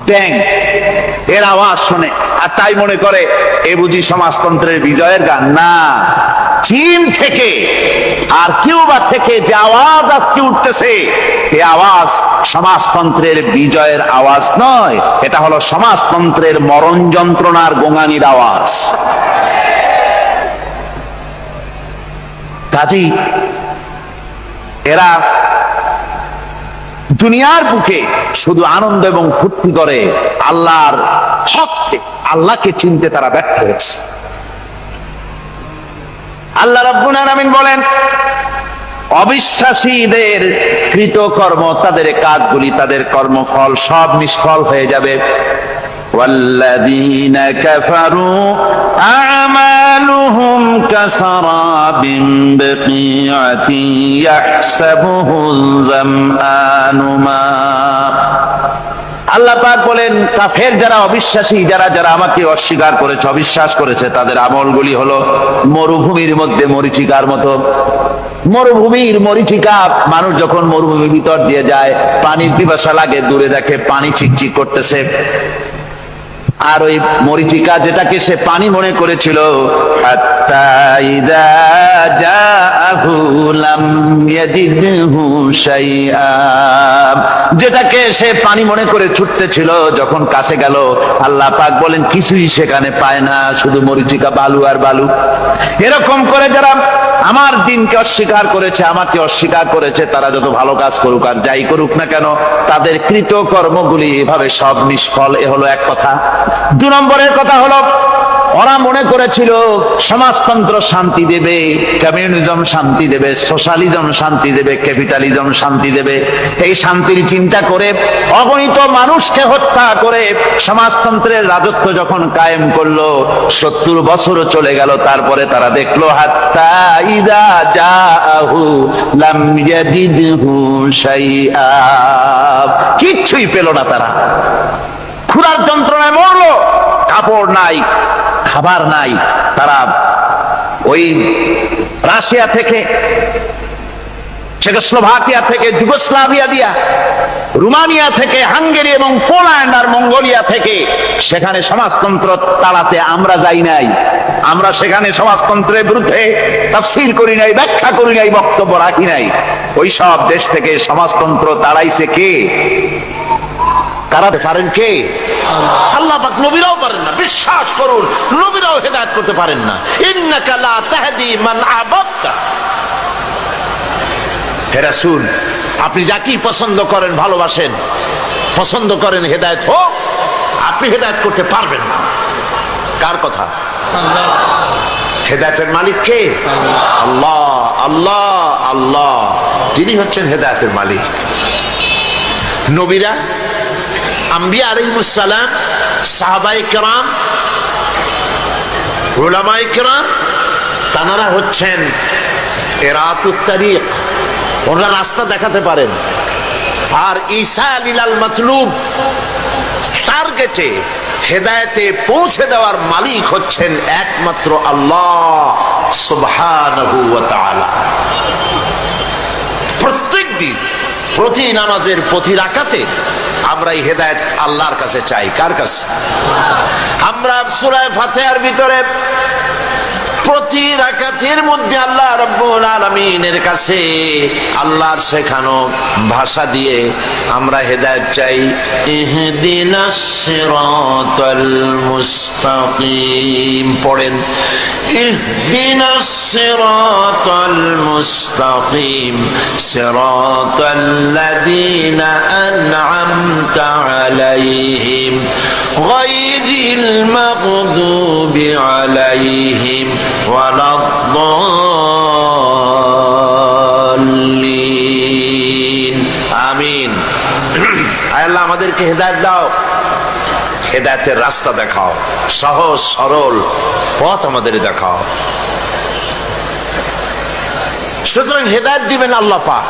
ব্যাং, এর আওয়াজ শোনে আর তাই মনে করে এ বুঝি সমাজতন্ত্রের বিজয়ের গান। না, চীন থেকে আর কিউবা থেকে যে আওয়াজ আজকে উঠতেছে, এই আওয়াজ সমাজতন্ত্রের বিজয়ের আওয়াজ নয়, এটা হলো সমাজতন্ত্রের মরণ যন্ত্রণার গোঙানির আওয়াজ। কাজেই এরা দুনিয়ার বুকে শুধু আনন্দ এবং ফুর্তি করে, আল্লাহর হককে, আল্লাহকে চিনতে তারা ব্যর্থ হয়েছে। আল্লাহ রাব্বুল আলামিন বলেন, অবিশ্বাসীদের কৃতকর্ম, তাদের কাজগুলি, তাদের কর্মফল সব নিষ্ফল হয়ে যাবে। والذين كفروا أعمالهم كسراب بقيعة يحسبه الظمآن ماء। আল্লাহ পাক বলেন, কাফের যারা, অবিশ্বাসী যারা, যারা আমাকে অস্বীকার করেছে, অবিশ্বাস করেছে, তাদের আমলগুলি হলো মরুভূমির মধ্যে মরীচিকার মতো। মরুভূমির মরীচিকা, মানুষ যখন মরুভূমির ভিতর দিয়ে যায়, পানির পিপাসা লাগে, দূরে দেখে পানি চিকচিক করতেছে, আর ওই মরীচিকা যেটাকে সে পানি মনে করেছিল, হাত্তা ইযা জাআহু লাম ইয়াজিদহু শাইআ, যেটাকে সে পানি মনে করে ছুটতেছিল, যখন কাছে গেল, আল্লাহ পাক বলেন কিছুই সেখানে পায় না, শুধু মরীচিকা, বালু আর বালু। এরকম করে যারা আমার দিনকে অস্বীকার করেছে, আমাকে অস্বীকার করেছে, তারা যত ভালো কাজ করুক আর যাই করুক না কেন, তাদের কৃত কর্মগুলি এভাবে সব নিষ্ফল। এ হলো এক কথা। 2 নম্বরের কথা হলো, ওরা মনে করেছিল সমাজতন্ত্র শান্তি দেবে, কমিউনিজম শান্তি দেবে, সোশ্যালিজম শান্তি দেবে, ক্যাপিটালিজম শান্তি দেবে। এই শান্তির চিন্তা করে অগণিত মানুষকে হত্যা করে সমাজতন্ত্রের রাজত্ব যখন কায়েম করলো, 70 বছরও চলে গেল, তারপরে তারা দেখলো হাত্তা ইযা জাআহু লাম ইয়াজিদহু শাইআ, কিচ্ছুই পেল না। তারা ক্ষুধার যন্ত্রণায় মরলো, কাপড় নাই, খাবার নাই। তারা ওই রাশিয়া থেকে, চেকোস্লোভাকিয়া থেকে, যুগোস্লাভিয়া দিয়া, রোমানিয়া থেকে, হাঙ্গেরি এবং পোল্যান্ড আর মঙ্গোলিয়া থেকে, সেখানে সমাজতন্ত্র তাড়াতে আমরা যাই নাই। আমরা সেখানে সমাজতন্ত্রের বিরুদ্ধে তাফসীর করি নাই, ব্যাখ্যা করি নাই, বক্তব্য রাখি নাই। ওই সব দেশ থেকে সমাজতন্ত্র তাড়াইছে কে? তাড়াতে পারেন কে? আল্লাহ পাক। নবীরাও পারেন না, বিশ্বাস করুন, নবীরাও হেদায়েত করতে পারেন না। ইন্নাকা লা তাহদি মান আহবাবতা। হে রাসূল, আপনি যাকেই পছন্দ করেন, ভালোবাসেন, পছন্দ করেন হেদায়েত হোক, আপনি হেদায়েত করতে পারবেন না। কার কথা? আল্লাহ। হেদায়েতের মালিক কে? আল্লাহ। আল্লাহ, আল্লাহ, তিনি হচ্ছেন হেদায়েতের মালিক। নবীরা, আম্বিয়া আলাইহিস সালাম, সাহাবায়ে কেরাম, উলামায়ে কেরাম, তারা হচ্ছেন এরাতুত তারিক, ওনারা রাস্তা দেখাতে পারেন। আর ঈসা লিলাল মাতলুব, টার্গেটে হেদায়েতে পৌঁছে দেওয়ার মালিক হচ্ছেন একমাত্র আল্লাহ সুবহানাহু ওয়া তাআলা। প্রত্যেক দিন প্রতি নামাজের প্রতি রাকাতে আমরা এই হেদায়েত আল্লাহর কাছে চাই। কার কাছে? আমরা সূরা ফাতিহার ভিতরে প্রতি রাকাতের মধ্যে আল্লাহ রাব্বুল আলামিনের কাছে আল্লাহর শেখানো ভাষা দিয়ে আমরা হেদায়েত চাই। ইহদিনাস সিরাতাল মুস্তাকিম পড়েন, ইহদিনাস সিরাতাল মুস্তাকিম সিরাতাল্লাযীনা আন'আমতা আলাইহিম গায়রিল মাগদুবি আলাইহিম ওয়ালাদ-দাল্লিন। আমিন। আয় আল্লাহ আমাদেরকে হেদায়েত দাও, হেদায়েতের রাস্তা দেখাও, সহজ সরল পথ আমাদের দেখাও। সুতরাং হেদায়েত দিবেন আল্লাহ পাক।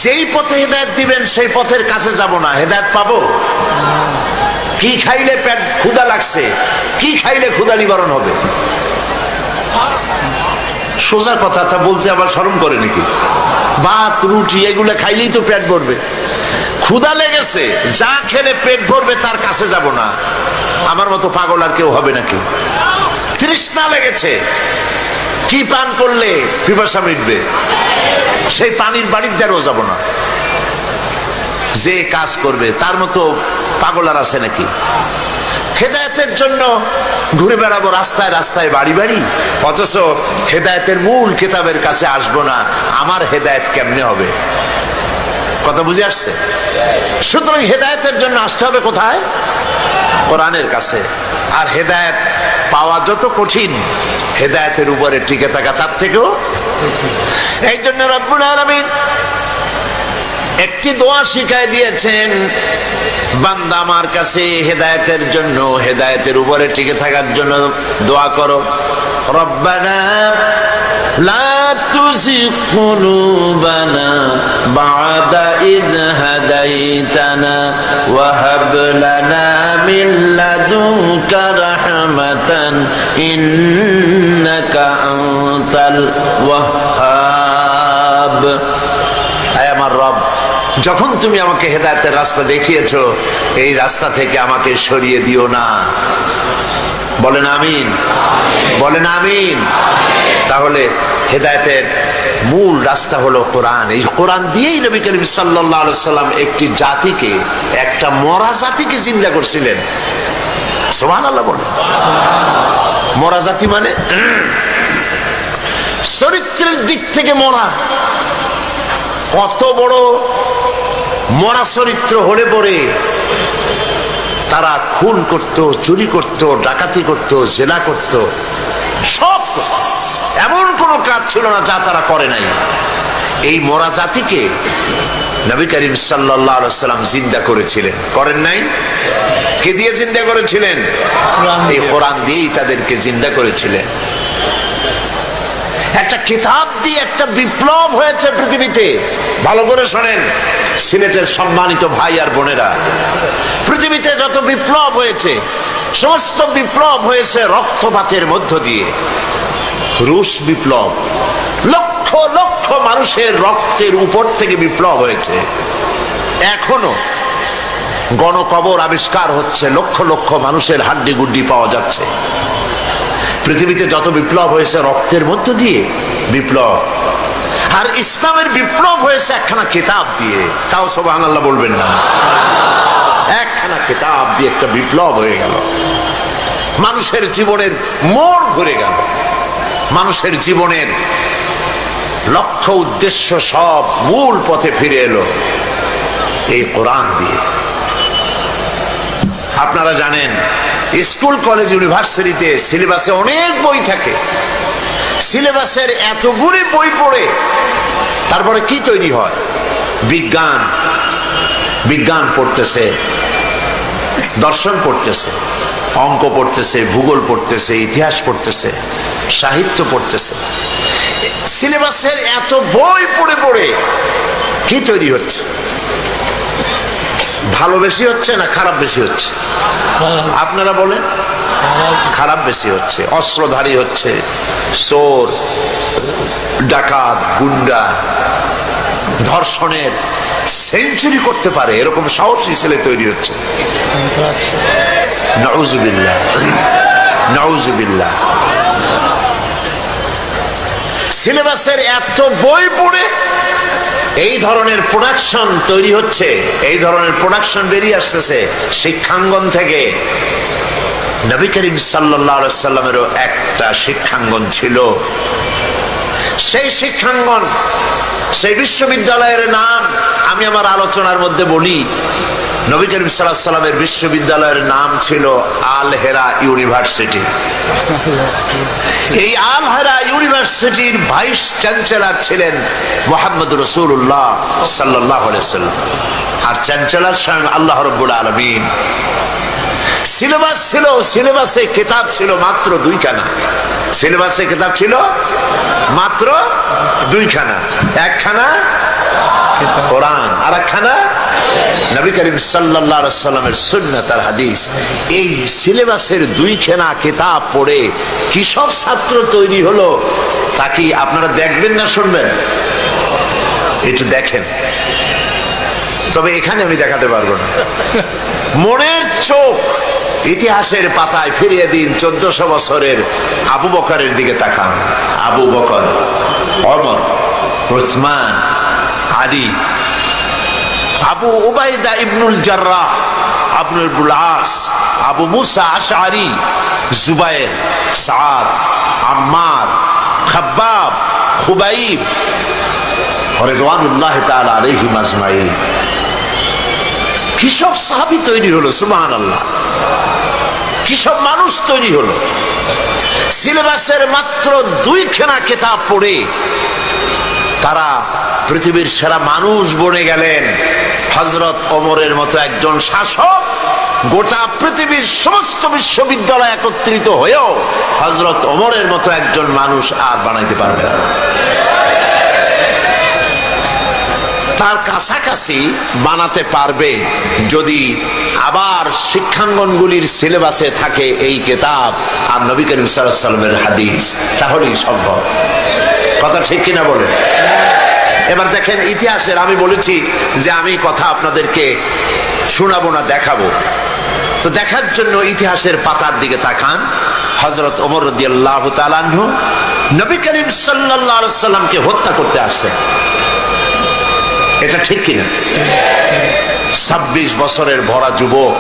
যেই পথে হেদায়েত দিবেন সেই পথের কাছে যাব না, হেদায়েত পাবো? কি খাইলে পেট ক্ষুধা লাগছে, কি খাইলে ক্ষুধা নিবারণ হবে? সোজা কথা, তা বলতে আবার শরম করে নাকি? ভাত রুটি এগুলো খাইলেই তো পেট ভরবে। ক্ষুধা লেগেছে, যা খেলে পেট ভরবে তার কাছে যাব না। আমার মতো পাগল আর কেউ হবে নাকি? তৃষ্ণা লেগেছে, কি পান করলে পিপাসা মিটবে? সেই পানির বাড়ির দ্বারও যাব না। যে কাজ করবে তার মতো পাগল আর আছে নাকি? হেদায়েতের জন্য ঘুরে বেড়াবো রাস্তায় রাস্তায় বাড়ি বাড়ি, অথচ হেদায়েতের মূল কিতাবের কাছে আসবো না। আমার হেদায়েত কেমনে হবে? কথা বুঝে আসছে? সুতরাং হেদায়েতের জন্য আসতে হবে কোথায়? কোরআনের কাছে। আর হেদায়েত পাওয়া যত কঠিন, হেদায়েতের উপরে টিকে থাকা তার থেকেও। এই জন্য রব্বুল আলামিন একটি দোয়া শিখাই দিয়েছেন, বান্দা আমার কাছে হেদায়েতের জন্য, হেদায়েতের উপরে টিকে থাকার জন্য দোয়া করো। রব্বানা লা তুযিগ কুলুবানা বা'দা ইয হাদাইতানা ওয়া হাব লানা মিন লাদুনকা রাহমাতান ইন্নাকা আনতাল ওয়াহ্হাব। আয় আমার রব, যখন তুমি আমাকে হেদায়েতের রাস্তা দেখিয়েছো, এই রাস্তা থেকে আমাকে সরিয়ে দিও না। বলেন আমিন, বলেন আমিন। তাহলে হেদায়েতের মূল রাস্তা হলো কোরআন। এই কোরআন দিয়েই নবী করিম সাল্লাল্লাহু আলাইহি সাল্লাম একটি জাতিকে, একটা মরা জাতিকে জিন্দা করছিলেন। সুবহানাল্লাহ বলেন। মরা জাতি মানে চরিত্রের দিক থেকে মরা। কত বড় মরা চরিত্র হলে পরে তারা খুন করত, চুরি করত, ডাকাতি করত, জেনা করত, সব এমন কোন কাজ ছিল না যা তারা করে নাই। এই মরা জাতিকে নবী করিম সাল্লাল্লাহু আলাইহি সাল্লাম জিন্দা করেছিলেন, করেন নাই? কে দিয়ে জিন্দা করেছিলেন? এই কোরআন দিয়েই তাদেরকে জিন্দা করেছিলেন। একটা কিতাব দিয়ে একটা বিপ্লব হয়েছে পৃথিবীতে। ভালো করে শোনেন সিলেটের সম্মানিত ভাই আর বোনেরা, পৃথিবীতে যত বিপ্লব হয়েছে সমস্ত বিপ্লব হয়েছে রক্তপাতের মধ্য দিয়ে। রুশ বিপ্লব, লক্ষ লক্ষ মানুষের রক্তের উপর থেকে বিপ্লব হয়েছে। এখনো গণকবর আবিষ্কার হচ্ছে, লক্ষ লক্ষ মানুষের হাড্ডি গুড্ডি পাওয়া যাচ্ছে। পৃথিবীতে যত বিপ্লব হয়েছে রক্তের মধ্য দিয়ে বিপ্লব। আর ইসলামের বিপ্লব হয়েছে একখানা কিতাব দিয়ে। তাও সুবহানাল্লাহ বলবেন না? একখানা কিতাব দিয়ে একটা বিপ্লব হয়ে গেল। মানুষের জীবনের মোড় ঘুরে গেল, মানুষের জীবনের লক্ষ্য উদ্দেশ্য সব মূল পথে ফিরে এলো এই কোরআন দিয়ে। আপনারা জানেন স্কুল কলেজ ইউনিভার্সিটিতে সিলেবাসে অনেক বই থাকে। সিলেবাসের এতগুলি বই পড়ে তারপরে কি তৈরি হয়? বিজ্ঞান, বিজ্ঞান পড়তেছে, দর্শন পড়তেছে, অঙ্ক পড়তেছে, ভূগোল পড়তেছে, ইতিহাস পড়তেছে, সাহিত্য পড়তেছে। সিলেবাসের এত বই পড়ে পড়ে কি তৈরি হচ্ছে? ভালো বেশি হচ্ছে না খারাপ বেশি হচ্ছে? আপনারা বলেন। খারাপ বেশি হচ্ছে। অস্ত্রধারী হচ্ছে, চোর, ডাকাত, গুন্ডা, ধর্ষণের সেঞ্চুরি করতে পারে এরকম সাহসী ছেলে তৈরি হচ্ছে। নাউজুবিল্লাহ, নাউজুবিল্লাহ। সিলেবাসের এত বই পড়ে এই ধরনের প্রোডাকশন তৈরি হচ্ছে, এই ধরনের প্রোডাকশন বেরিয়ে আসতেছে শিক্ষাঙ্গন থেকে। নবী করিম সাল্লাল্লাহু আলাইহি সাল্লামেরও একটা শিক্ষাঙ্গন ছিল। সেই শিক্ষাঙ্গন, সেই বিশ্ববিদ্যালয়ের নাম আমি আমার আলোচনার মধ্যে বলি। নবী করিম সাল্লাল্লাহু আলাইহি সাল্লামের বিশ্ববিদ্যালয়ের নাম ছিল আল হেরা ইউনিভার্সিটি। এই আল হেরা ইউনিভার্সিটির ভাইস চ্যান্সেলর ছিলেন মুহাম্মদ রাসূলুল্লাহ সাল্লাল্লাহু আলাইহি সাল্লাম, আর চ্যান্সেলর স্বয়ং আল্লাহ রাব্বুল আলামিন। সিলেবাস ছিল, সিলেবাসে কিতাব ছিল মাত্র 2খানা। সিলেবাসে কিতাব ছিল মাত্র 2খানা। একখানা কোরআন আর একখানা নবী করিম সাল্লাল্লাহু আলাইহি সাল্লামের সুন্নাত আর হাদিস। এই সিলেবাসের 2খানা কিতাব পড়ে কি সব ছাত্র তৈরি হলো তা কি আপনারা দেখবেন না শুনবেন? একটু দেখেন। তবে এখানে আমি দেখাতে পারবো না। মনের চোখ ইতিহাসের পাতায় ফিরিয়ে দিন 1400 বছরের আবু বকরের দিকে তাকান। আবু বকর, ওমর, উসমান, আলী, আবু উবাইদা ইবনুল জাররাহ, আবু ইবনুল আস, আবু মুসা আশআরী, জুবায়ের, সাদ, আম্মার, খাব্বাব, খুবাইব রিদওয়ানুল্লাহি তাআলা আলাইহিম আজমাইন। কি সব সাহাবী তৈরি হলো, সুবহানাল্লাহ। কি সব মানুষ তৈরি হলো। সিলেবাসের মাত্র 2খানা কিতাব পড়ে তারা পৃথিবীর সেরা মানুষ বনে গেলেন। হযরত ওমরের মতো একজন শাসক গোটা পৃথিবীর সমস্ত বিশ্ববিদ্যালয় একত্রিত হয়েও হযরত ওমরের মতো একজন মানুষ আর বানাইতে পারবে না। তার কাছাকাছি বানাতে পারবে যদি আবার শিক্ষাঙ্গনগুলির সিলেবাসে থাকে এই কিতাব আর নবী করিম সাল্লাল্লাহু আলাইহি সাল্লামের হাদিস, তাহলেই সম্ভব। কথা ঠিক কিনা বলেন? এবার দেখেন ইতিহাসের, আমি বলেছি যে আমি কথা আপনাদেরকে শোনাবো না, দেখাবো। তো দেখার জন্য ইতিহাসের পাতার দিকে তাকান। হযরত ওমর রাদিয়াল্লাহু তাআলা আনহু নবী করিম সাল্লাল্লাহু আলাইহি সাল্লামকে হত্যা করতে আসছেন। এটা ঠিক কিনা? 26 বছরের ভরা যুবক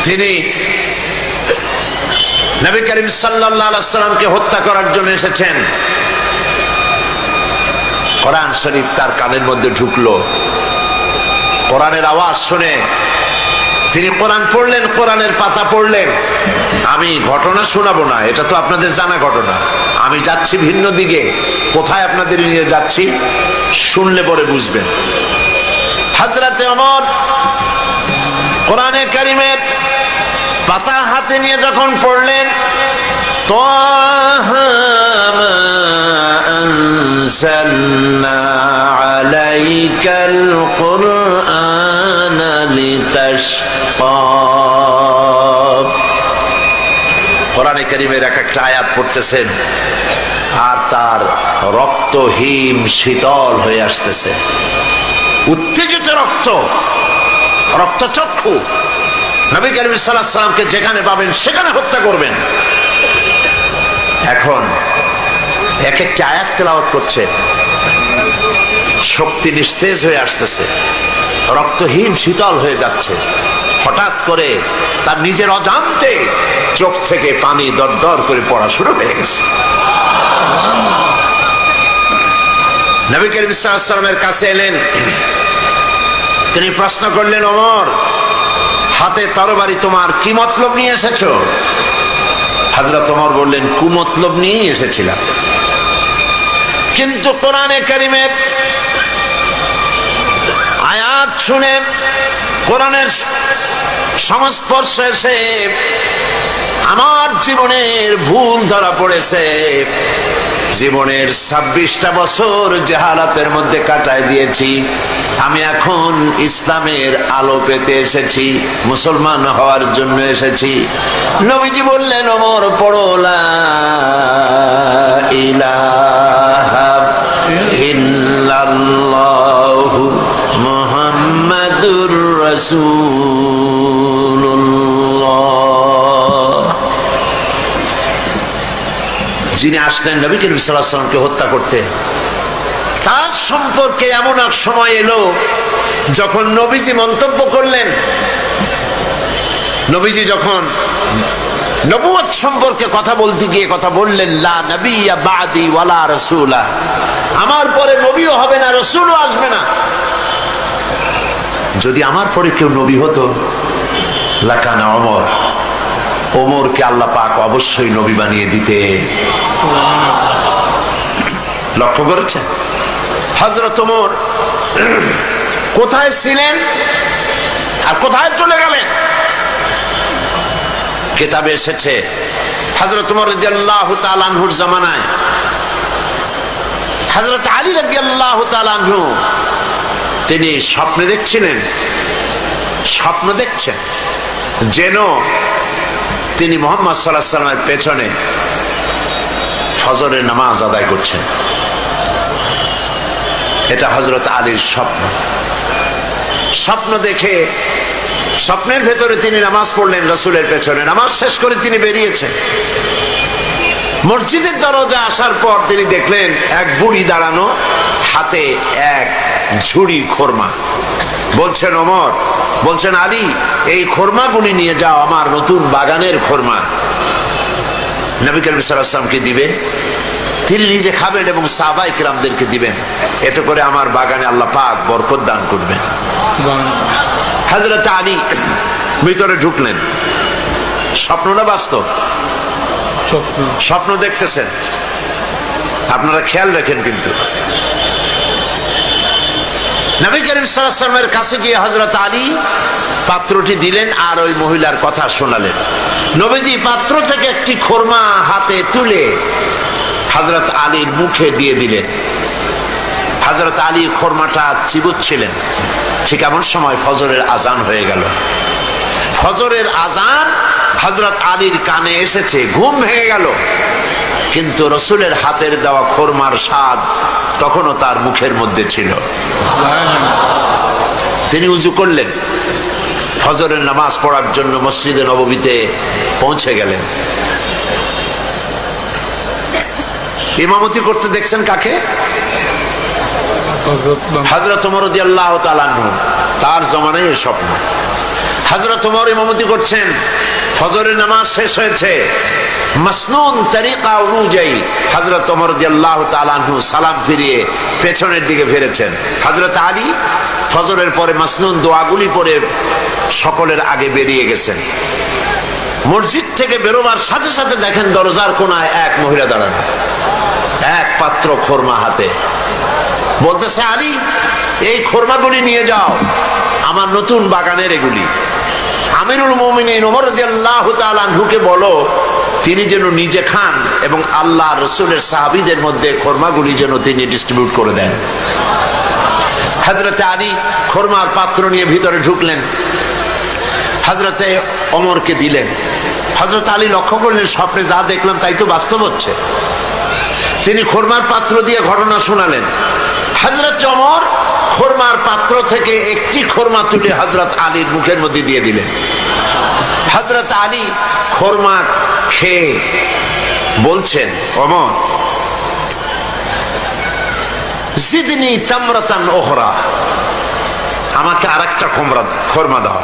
তিনি নবী করিম সাল্লাল্লাহু আলাইহি সাল্লামকে হত্যা করার জন্য এসেছেন। কোরআন শরীফ তার কানের মধ্যে ঢুকলো। কোরআনের আওয়াজ শুনে তিনি কোরআন পড়লেন, কোরআনের পাতা পড়লেন। আমি ঘটনা শোনাবো না, এটা তো আপনাদের জানা ঘটনা। আমি যাচ্ছি ভিন্ন দিকে। কোথায় আপনাদের নিয়ে যাচ্ছি শুনলে পরে বুঝবেন। হযরতে ওমর কোরআনে কারিমের পাতা হাতে নিয়ে যখন পড়লেন, তাহা মা আনজালনা আলাইকাল কুরআনা লিতাশকা। কোরআনে কারিমের এক একটা আয়াত পড়তেছেন আর তার রক্ত হিম শীতল হয়ে আসতেছে। উত্তেজিত রক্ত, রক্তচক্ষু। নবী করিম সাল্লাল্লাহু আলাইহি সাল্লামকে যেখানে পাবেন সেখানে হত্যা করবেন। এখন এক একটা আয়াত তেলাওয়াত করছে, শক্তি নিস্তেজ হয়ে আসতেছে, রক্তহীন শীতল হয়ে যাচ্ছে। হঠাৎ করে তার নিজের অজান্তে চোখ থেকে পানি দরদর করে পড়া শুরু হয়ে গেছে। নবী করিম সাল্লাল্লাহু আলাইহি সাল্লামের কাছে এলেন। তিনি প্রশ্ন করলেন, ওমর, হাতে তরবারি তোমার কি মতলব নিয়ে এসেছো? হযরত ওমর বললেন, কুমতলব নিয়ে এসেছিলাম। কিন্তু কোরআনে কারিমের আয়াত শুনে, কোরআনের সংস্পর্শে এসে আমার জীবনের ভুল ধরা পড়েছে। জীবনের 26টা বছর জাহালাতের মধ্যে কাটায় দিয়েছি, আমি এখন ইসলামের আলো পেতে এসেছি, মুসলমান হওয়ার জন্য এসেছি। নবীজি বললেন, ওমর পড়ো লা ইলাহা ইল্লাল্লাহু মুহাম্মাদুর রাসূলুল্লাহ। যিনি আসলেন নবী করিম সাল্লাল্লাহু আলাইহি ওয়াসাল্লামকে হত্যা করতে, তার সম্পর্কে এমন এক সময় এলো যখন নবীজি মন্তব্য করলেন, নবীজি যখন নবুয়ত সম্পর্কে কথা বলতে গিয়ে কথা বললেন, লা নবিয়্যা বাদি ওয়ালা রাসূলা, আমার পরে নবীও হবে না, রাসূলও আসবে না। যদি আমার পরে কেউ নবী হতো লাকানা ওমর, ওমরকে আল্লাহ পাক অবশ্যই নবী বানিয়ে দিতে। লক্ষ্য করেছেন হযরত ওমর কোথায় ছিলেন আর কোথায় চলে গেলেন? কিতাবে এসেছে হযরত ওমর রাদিয়াল্লাহু তাআলা আনহুর জামানায় হযরত আলী রাদিয়াল্লাহু তাআলা আনহু তিনি স্বপ্নে দেখছিলেন, স্বপ্ন দেখছেন যেন তিনি মুহাম্মদ সাল্লাল্লাহু আলাইহি ওয়াসাল্লামের পেছনে ফজরের নামাজ আদায় করছেন। এটা হযরত আলীর স্বপ্ন। স্বপ্ন দেখে স্বপ্নের ভেতরে তিনি নামাজ পড়লেন রাসূলের পেছনে, নামাজ শেষ করে তিনি বেরিয়েছেন। মসজিদের দরজা আসার পর তিনি দেখলেন এক বুড়ি দাঁড়ানো, হাতে এক ঝুড়ি খোরমা। বলছেন ওমর, বলছেন আলী, এই খোরমাগুলি নিয়ে যাও, আমার নতুন বাগানের খোরমা, নবী করিম সাল্লাল্লাহু আলাইহি ওয়াসাল্লামকে দিবে, তিনি নিজে খাবেন এবং সাহাবায়ে কিরামদেরকে দিবেন, এতে করে আমার বাগানে আল্লাহ পাক বরকত দান করবেন। হযরত আলী ভিতরে ঢুকলেন। স্বপ্ন না বাস্তব? স্বপ্ন দেখতেছেন, আপনারা খেয়াল রাখেন। কিন্তু নবী করিম সাল্লাল্লাহু আলাইহি ওয়াসাল্লামের কাছে গিয়ে হযরত আলী পাত্রটি দিলেন আর ওই মহিলার কথা শোনালেন। নবীজি পাত্র থেকে একটি খোরমা হাতে তুলে হযরত আলীর মুখে দিয়ে দিলেন। হযরত আলী খোরমাটা চিবুচ্ছিলেন। ঠিক এমন সময় ফজরের আজান হয়ে গেল। ফজরের আজান হযরত আলীর কানে এসেছে, ঘুম ভেঙে গেল, কিন্তু রাসূলের হাতের দেওয়া খোরমার স্বাদ তখনও তার মুখের মধ্যে ছিল। তিনি উযু করলেন, ফজরের নামাজ পড়ার জন্য মসজিদে নববীতে পৌঁছে গেলেন। ইমামতি করতে দেখছেন কাকে? হযরত ওমর রাদিয়াল্লাহু তাআলা আনহু, তার জমানায় এই স্বপ্ন। হযরত ওমর ইমামতি করছেন, ফজরের নামাজ শেষ হয়েছে, মাসনুন তরিকা অনুযায়ী হযরত ওমর রাদিয়াল্লাহু তাআলা আনহু সালাম ফিরিয়ে পেছনের দিকে ফিরেছেন। হযরত আলী ফজরের পরে মাসনুন দোয়াগুলি পড়ে সকলের আগে বেরিয়ে গেছেন। মসজিদ থেকে বেরোবার সাথে সাথে দেখেন দরজার কোনায় এক মহিলা দাঁড়ানো, এক পাত্র খোরমা হাতে। বলতেছে, আলী, এই খোরমাগুলি নিয়ে যাও, আমার নতুন বাগানের এগুলি। আমিরুল মুমিনিন ওমর রাদিয়াল্লাহু তাআলা আনহুকে বলো তিনি যেন নিজে খান এবং আল্লাহ রাসূলের সাহাবীদের মধ্যে খোরমাগুলি যেন তিনি ডিস্ট্রিবিউট করে দেন। হযরত আলী খোরমার পাত্র নিয়ে ভিতরে ঢুকলেন, হযরতে ওমরকে দিলেন। হযরত আলী লক্ষ্য করলেন, স্বপ্নে যা দেখলাম তাই তো বাস্তব হচ্ছে। তিনি খোরমার পাত্র দিয়ে ঘটনা শোনালেন। হযরত ওমর খোরমার পাত্র থেকে একটি খোরমা তুলে হযরত আলীর মুখের মধ্যে দিয়ে দিলেন। হযরত আলী খোরমা খেয়ে বলছেন, ওমর, জিদনি তামরাতান উখরা, আমাকে আরেকটা খোরমা দাও,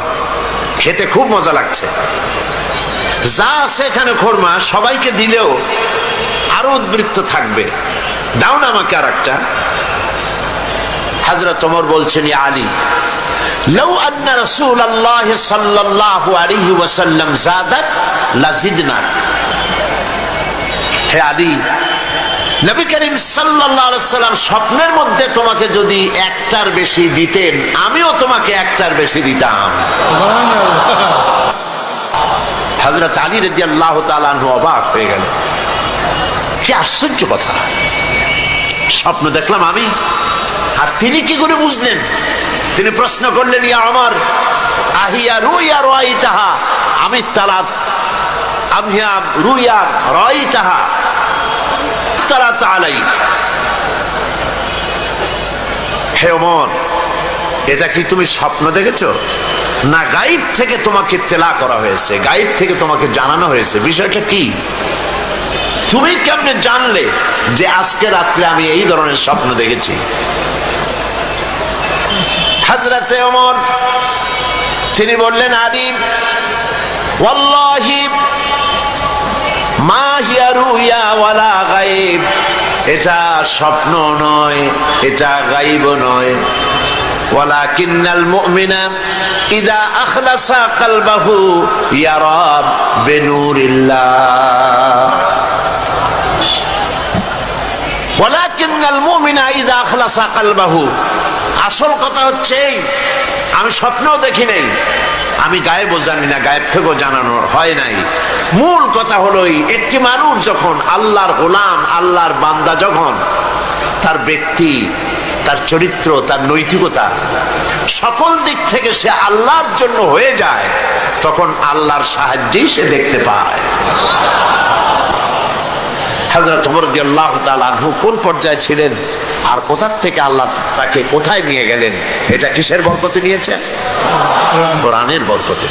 খেতে খুব মজা লাগছে। যা আছে এখানে খোরমা সবাইকে দিলেও আরো উদ্বৃত্ত থাকবে, দাও না আমাকে আরেকটা। হযরত ওমর বলছেন, ইয়া আলী, লাউ আন্না রাসূলুল্লাহ সাল্লাল্লাহু আলাইহি ওয়াসাল্লাম যাদাক লাজিদনাক। হে আলী, নবী করিম সাল্লাল্লাহু আলাইহি ওয়াসাল্লাম স্বপ্নের মধ্যে তোমাকে যদি একটার বেশি দিতেন, আমিও তোমাকে একটার বেশি দিতাম। হযরত আলী রাদিয়াল্লাহু তাআলা আনহু অবাক হয়ে গেলেন। কি আশ্চর্য কথা! স্বপ্ন দেখলাম আমি। আর তিনি কি করে বুঝলেন? তিনি প্রশ্ন করলেন, ইয়া ওমর, আহিয়া রুইয়া রাইতাহা আমি তালাত আমিয়া রুইয়া রাইতাহা তালাত আলাই। হে ওমর, এটা কি তুমি স্বপ্ন দেখেছো, না গায়েব থেকে তোমাকে তেলা করা হয়েছে, গায়েব থেকে তোমাকে জানানো হয়েছে? বিষয়টা কি? তুমি কেমনে জানলে যে আজকে রাত্রে আমি এই ধরনের স্বপ্ন দেখেছি? হযরতে ওমর তিনি বললেন, আলী ওয়াল্লাহি মা হিয়া রুইয়া ওয়ালা গায়েব, এটা স্বপ্ন নয়, এটা গায়েব নয়। ওয়ালাকিন্নাল মুমিনা ইযা আখলাসা কলবাহু ইয়ারা বিনুরিল্লাহ। ওয়ালাকিন্নাল মুমিনা ইযা আখলাসা কলবাহু, আসল কথা হচ্ছে আমি স্বপ্নও দেখি নাই, আমি গায়েবও জানি না, গায়েব থেকেও জানানো হয় নাই। মূল কথা হলো একটি মানুষ যখন আল্লাহর গোলাম, আল্লাহর বান্দা, যখন তার ব্যক্তি, তার চরিত্র, তার নৈতিকতা সকল দিক থেকে সে আল্লাহর জন্য হয়ে যায়, তখন আল্লাহর সাহায্যেই সে দেখতে পায়। হযরত ওমর রাদিয়াল্লাহু তাআলা আনহু কোন পর্যায়ে ছিলেন আর কোথা থেকে আল্লাহ তাকে কোথায় নিয়ে গেলেন, এটা কিসের বরকতে নিয়েছেন? কোরআনের বরকতে।